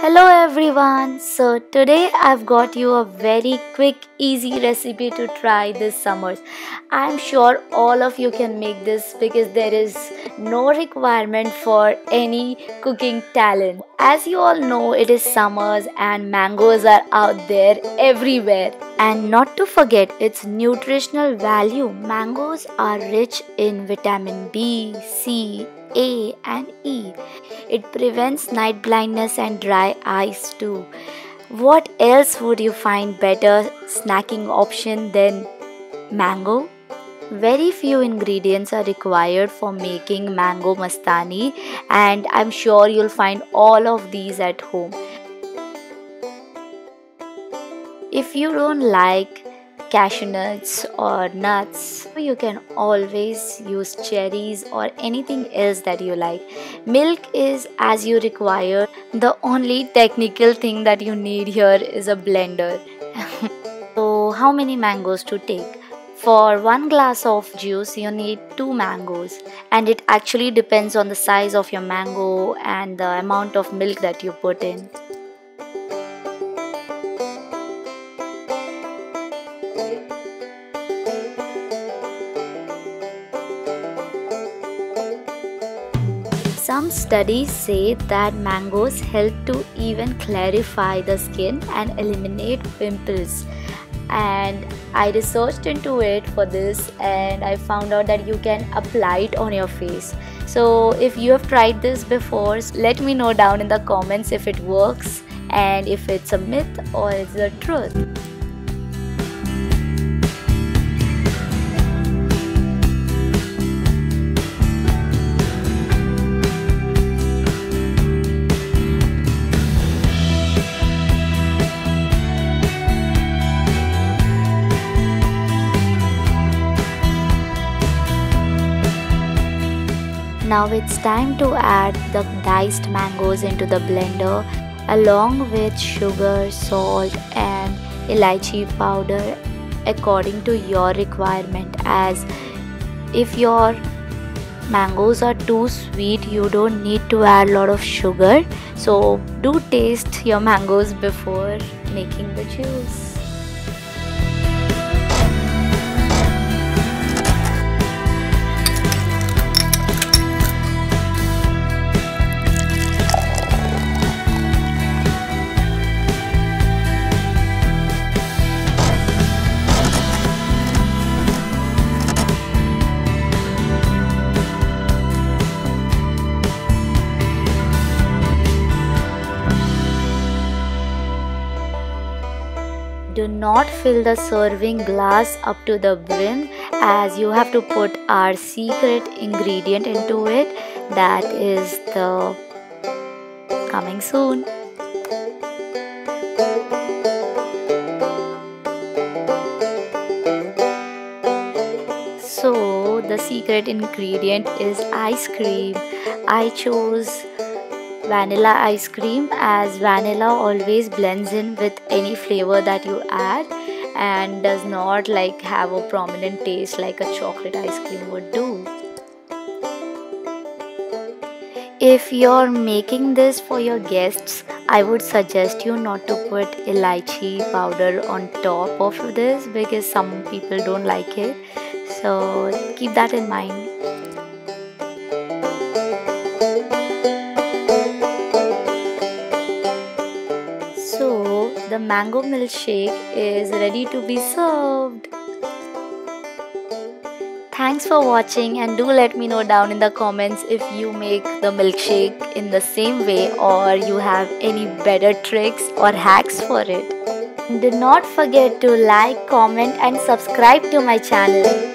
Hello everyone. So today I've got you a very quick easy recipe to try this summer. I'm sure all of you can make this because there is no requirement for any cooking talent. As you all know, it is summers and mangoes are out there everywhere. And not to forget its nutritional value. Mangoes are rich in vitamin B, C, A and E. It prevents night blindness and dry eyes too. What else would you find better snacking option than mango? Very few ingredients are required for making mango mastani, and I'm sure you'll find all of these at home. If you don't like cashew nuts or nuts, you can always use cherries or anything else that you like. Milk is as you require. The only technical thing that you need here is a blender. So how many mangoes to take? For 1 glass of juice you need 2 mangoes, and it actually depends on the size of your mango and the amount of milk that you put in. Some studies say that mangoes help to even clarify the skin and eliminate pimples, and I researched into it for this and I found out that you can apply it on your face. So if you have tried this before, let me know down in the comments if it works and if it's a myth or it's the truth. Now it's time to add the diced mangoes into the blender along with sugar, salt and elaichi powder according to your requirement. As if your mangoes are too sweet, you don't need to add a lot of sugar. So do taste your mangoes before making the juice. Do not fill the serving glass up to the brim, as you have to put our secret ingredient into it, that is the coming soon. So the secret ingredient is ice cream. I chose vanilla ice cream, as vanilla always blends in with any flavor that you add and does not have a prominent taste like a chocolate ice cream would do. If you're making this for your guests, I would suggest you not to put elaichi powder on top of this because some people don't like it, so keep that in mind. So the mango milkshake is ready to be served. Thanks for watching, and do let me know down in the comments if you make the milkshake in the same way or you have any better tricks or hacks for it. Do not forget to like, comment and subscribe to my channel.